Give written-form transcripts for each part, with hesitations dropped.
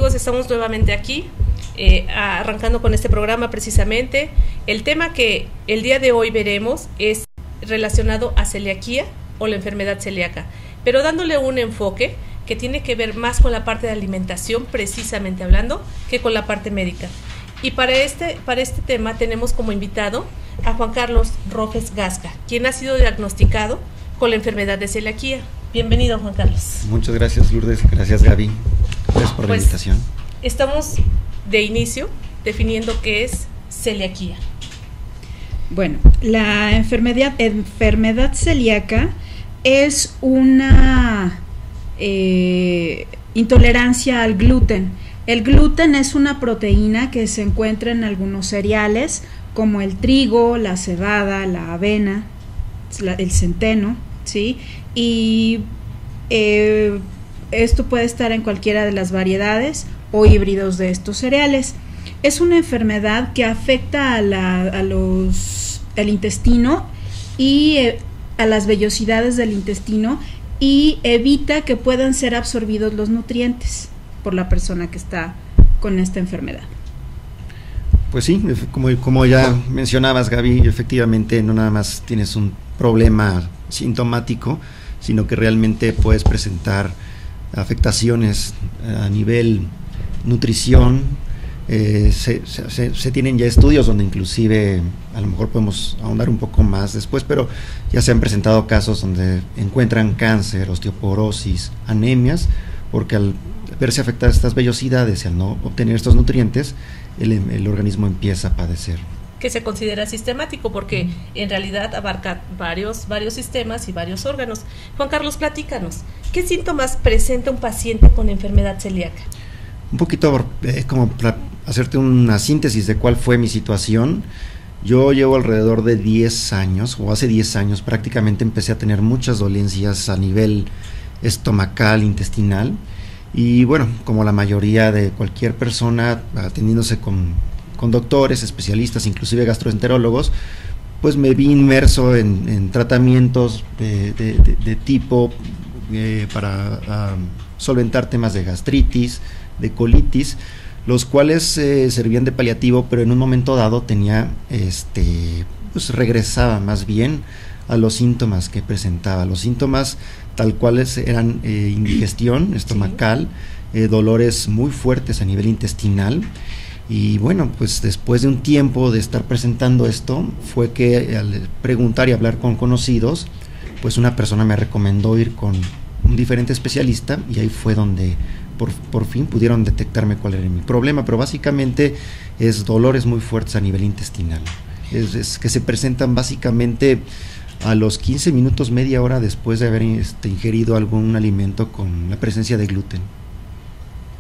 amigos? Estamos nuevamente aquí, arrancando con este programa precisamente. El tema que el día de hoy veremos es relacionado a celiaquía o la enfermedad celíaca, pero dándole un enfoque que tiene que ver más con la parte de alimentación, precisamente hablando, que con la parte médica. Y para este tema tenemos como invitado a Juan Carlos Rofes Gasca, quien ha sido diagnosticado con la enfermedad de celiaquía. Bienvenido, Juan Carlos. Muchas gracias, Lourdes. Gracias, Gaby. Gracias por la invitación. Estamos de inicio definiendo qué es celiaquía. Bueno, la enfermedad celíaca es una intolerancia al gluten. El gluten es una proteína que se encuentra en algunos cereales como el trigo, la cebada, la avena, el centeno, ¿sí? Y esto puede estar en cualquiera de las variedades o híbridos de estos cereales. Es una enfermedad que afecta al intestino y a las vellosidades del intestino y evita que puedan ser absorbidos los nutrientes por la persona que está con esta enfermedad. Pues sí, como ya mencionabas, Gaby, efectivamente no nada más tienes un problema sintomático, sino que realmente puedes presentar afectaciones a nivel nutrición. Se tienen ya estudios donde inclusive a lo mejor podemos ahondar un poco más después, pero ya se han presentado casos donde encuentran cáncer, osteoporosis, anemias, porque al verse afectadas estas vellosidades y al no obtener estos nutrientes, el organismo empieza a padecer. Que se considera sistemático porque en realidad abarca varios sistemas y varios órganos. Juan Carlos, platícanos, ¿qué síntomas presenta un paciente con enfermedad celíaca? Un poquito como para hacerte una síntesis de cuál fue mi situación. Yo llevo alrededor de 10 años, o hace 10 años prácticamente empecé a tener muchas dolencias a nivel estomacal, intestinal, y bueno, como la mayoría de cualquier persona, atendiéndose con doctores, especialistas, inclusive gastroenterólogos, pues me vi inmerso en tratamientos de tipo para solventar temas de gastritis, de colitis, los cuales servían de paliativo, pero en un momento dado tenía, pues regresaba más bien a los síntomas que presentaba. Los síntomas tal cuales eran indigestión estomacal, dolores muy fuertes a nivel intestinal. Y bueno, pues después de un tiempo de estar presentando esto, fue que al preguntar y hablar con conocidos, pues una persona me recomendó ir con un diferente especialista, y ahí fue donde por fin pudieron detectarme cuál era mi problema. Pero básicamente es dolores muy fuertes a nivel intestinal, es que se presentan básicamente a los 15 minutos, media hora después de haber ingerido algún alimento con la presencia de gluten.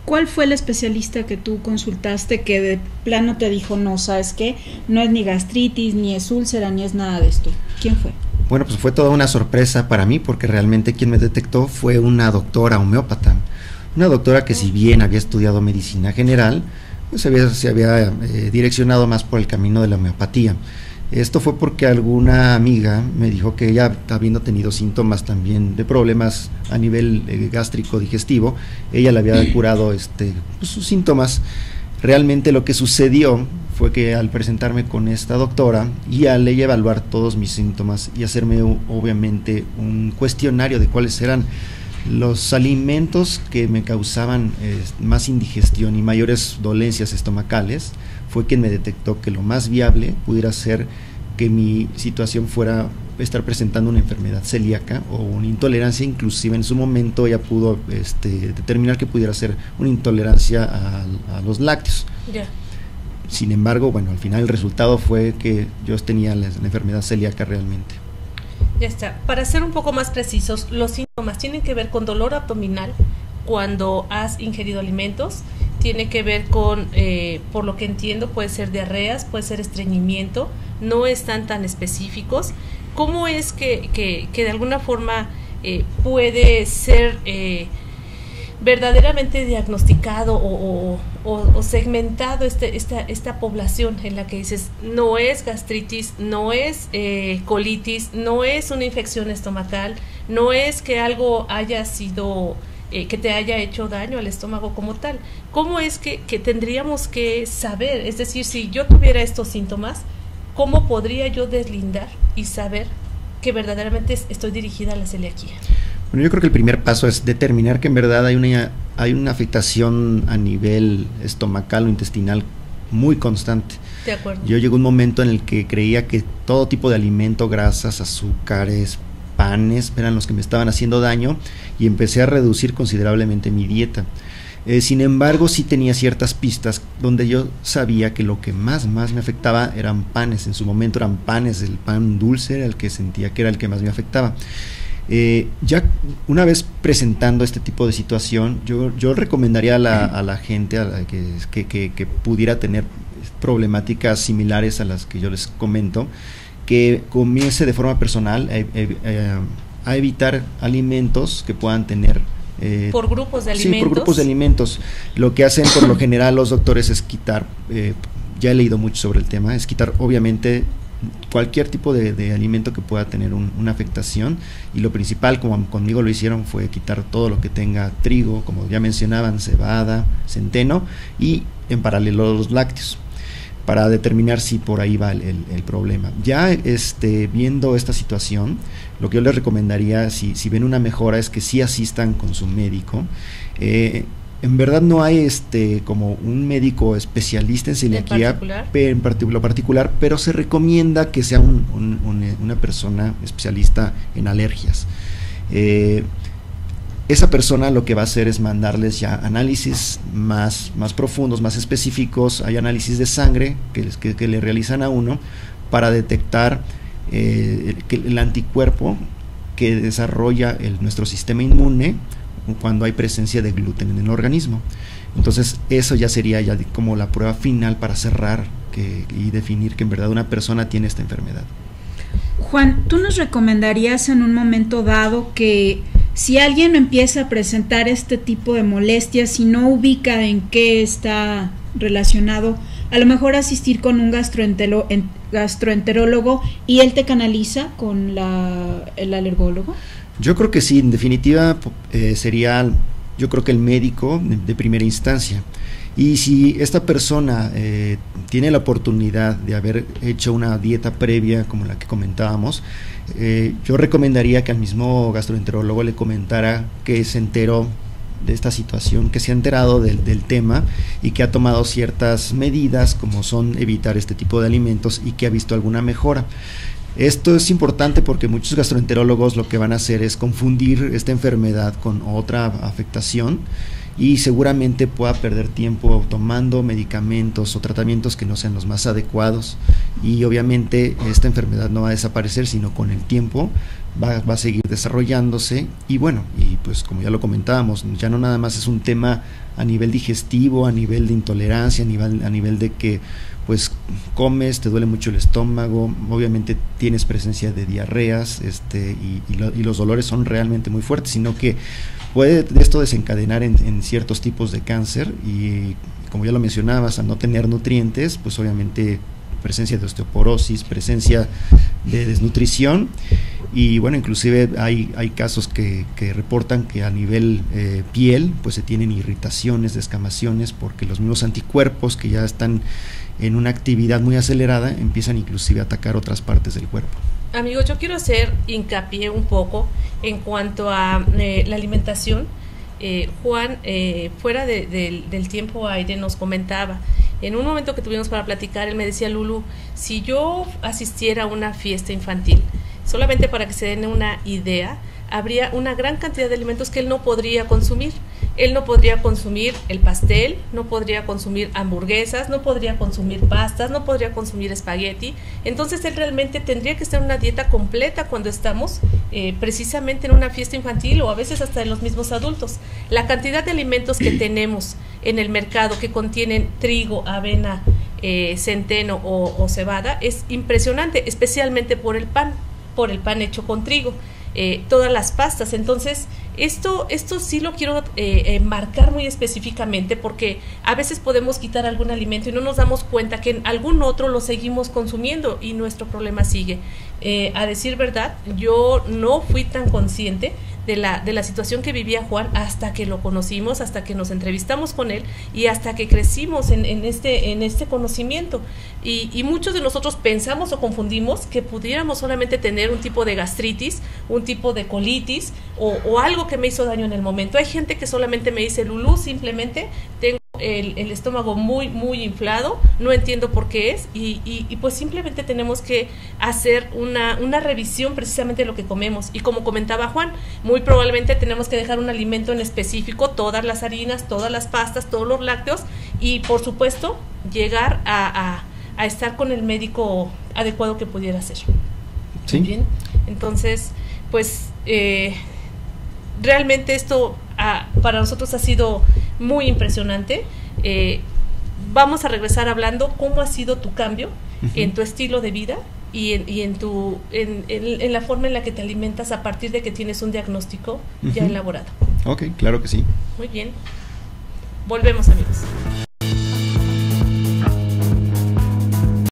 ¿Cuál fue el especialista que tú consultaste que de plano te dijo, no, sabes qué, no es ni gastritis, ni es úlcera, ni es nada de esto? ¿Quién fue? Bueno, pues fue toda una sorpresa para mí, porque realmente quien me detectó fue una doctora homeópata. Una doctora que, si bien había estudiado medicina general, pues se había direccionado más por el camino de la homeopatía. Esto fue porque alguna amiga me dijo que ella, habiendo tenido síntomas también de problemas a nivel gástrico digestivo, ella le había curado pues sus síntomas. Realmente lo que sucedió fue que al presentarme con esta doctora y al ella evaluar todos mis síntomas y hacerme obviamente un cuestionario de cuáles eran los alimentos que me causaban más indigestión y mayores dolencias estomacales, fue quien me detectó que lo más viable pudiera ser que mi situación fuera estar presentando una enfermedad celíaca o una intolerancia. Inclusive en su momento ella pudo determinar que pudiera ser una intolerancia a los lácteos. Yeah. Sin embargo, bueno, al final el resultado fue que yo tenía la enfermedad celíaca realmente. Ya está. Para ser un poco más precisos, los síntomas tienen que ver con dolor abdominal cuando has ingerido alimentos, tiene que ver con, por lo que entiendo, puede ser diarreas, puede ser estreñimiento, no están tan específicos. ¿Cómo es que de alguna forma puede ser verdaderamente diagnosticado o segmentado esta población en la que dices, no es gastritis, no es colitis, no es una infección estomacal, no es que algo haya sido que te haya hecho daño al estómago como tal. ¿Cómo es que tendríamos que saber? Es decir, si yo tuviera estos síntomas, ¿cómo podría yo deslindar y saber que verdaderamente estoy dirigida a la celiaquía? Bueno, yo creo que el primer paso es determinar que en verdad hay una afectación a nivel estomacal o intestinal muy constante. De acuerdo. Yo llegó un momento en el que creía que todo tipo de alimento, grasas, azúcares, panes, eran los que me estaban haciendo daño, y empecé a reducir considerablemente mi dieta. Sin embargo, sí tenía ciertas pistas donde yo sabía que lo que más me afectaba eran panes. En su momento eran panes, el pan dulce era el que sentía que era el que más me afectaba. Ya una vez presentando este tipo de situación, yo recomendaría a la gente que pudiera tener problemáticas similares a las que yo les comento, que comience de forma personal a evitar alimentos que puedan tener por grupos de alimentos. Sí, por grupos de alimentos. Lo que hacen por lo general los doctores es quitar, ya he leído mucho sobre el tema, es quitar obviamente cualquier tipo de alimento que pueda tener una afectación, y lo principal, como conmigo lo hicieron, fue quitar todo lo que tenga trigo, como ya mencionaban, cebada, centeno, y en paralelo los lácteos, para determinar si por ahí va el problema. Ya viendo esta situación, lo que yo les recomendaría, si ven una mejora, es que sí asistan con su médico. En verdad no hay como un médico especialista en celiaquía en particular, pero se recomienda que sea una persona especialista en alergias. Esa persona lo que va a hacer es mandarles ya análisis más profundos, más específicos. Hay análisis de sangre que le realizan a uno para detectar el anticuerpo que desarrolla nuestro sistema inmune cuando hay presencia de gluten en el organismo. Entonces eso ya sería como la prueba final para cerrar y definir que en verdad una persona tiene esta enfermedad. Juan, ¿tú nos recomendarías en un momento dado que si alguien empieza a presentar este tipo de molestias y no ubica en qué está relacionado, a lo mejor asistir con un gastroenterólogo y él te canaliza con el alergólogo? Yo creo que sí, en definitiva sería, yo creo que el médico de primera instancia. Y si esta persona tiene la oportunidad de haber hecho una dieta previa como la que comentábamos, yo recomendaría que al mismo gastroenterólogo le comentara que se enteró de esta situación, que se ha enterado del tema y que ha tomado ciertas medidas, como son evitar este tipo de alimentos, y que ha visto alguna mejora. Esto es importante porque muchos gastroenterólogos lo que van a hacer es confundir esta enfermedad con otra afectación, y seguramente pueda perder tiempo tomando medicamentos o tratamientos que no sean los más adecuados, y obviamente esta enfermedad no va a desaparecer, sino con el tiempo va a seguir desarrollándose. Y bueno, y pues como ya lo comentábamos, ya no nada más es un tema a nivel digestivo, a nivel de intolerancia, a nivel de que pues comes, te duele mucho el estómago, obviamente tienes presencia de diarreas, y los dolores son realmente muy fuertes, sino que puede esto desencadenar en ciertos tipos de cáncer, y como ya lo mencionabas, al no tener nutrientes, pues obviamente presencia de osteoporosis, presencia de desnutrición, y bueno, inclusive hay casos que reportan que a nivel piel, pues se tienen irritaciones, descamaciones, porque los mismos anticuerpos que ya están en una actividad muy acelerada empiezan inclusive a atacar otras partes del cuerpo. Amigos, yo quiero hacer hincapié un poco en cuanto a la alimentación. Juan, fuera del tiempo aire, nos comentaba, en un momento que tuvimos para platicar, él me decía: Lulu, si yo asistiera a una fiesta infantil, solamente para que se den una idea, habría una gran cantidad de alimentos que él no podría consumir. Él no podría consumir el pastel, no podría consumir hamburguesas, no podría consumir pastas, no podría consumir espagueti. Entonces él realmente tendría que estar en una dieta completa cuando estamos precisamente en una fiesta infantil, o a veces hasta en los mismos adultos. La cantidad de alimentos que tenemos en el mercado que contienen trigo, avena, centeno o cebada es impresionante, especialmente por el pan hecho con trigo. Todas las pastas. Entonces esto sí lo quiero marcar muy específicamente, porque a veces podemos quitar algún alimento y no nos damos cuenta que en algún otro lo seguimos consumiendo y nuestro problema sigue. A decir verdad, yo no fui tan consciente de la situación que vivía Juan hasta que lo conocimos, hasta que nos entrevistamos con él y hasta que crecimos en este conocimiento. Y muchos de nosotros pensamos o confundimos que pudiéramos solamente tener un tipo de gastritis, un tipo de colitis o algo que me hizo daño en el momento. Hay gente que solamente me dice, Lulú, simplemente tengo el estómago muy, muy inflado, no entiendo por qué es, y pues simplemente tenemos que hacer una revisión precisamente de lo que comemos. Y como comentaba Juan, muy probablemente tenemos que dejar un alimento en específico, todas las harinas, todas las pastas, todos los lácteos, y por supuesto llegar a estar con el médico adecuado que pudiera ser. Sí. Bien, entonces pues realmente esto para nosotros ha sido muy impresionante. Vamos a regresar hablando cómo ha sido tu cambio en tu estilo de vida y en la forma en la que te alimentas a partir de que tienes un diagnóstico ya elaborado. Ok, claro que sí. Muy bien. Volvemos, amigos.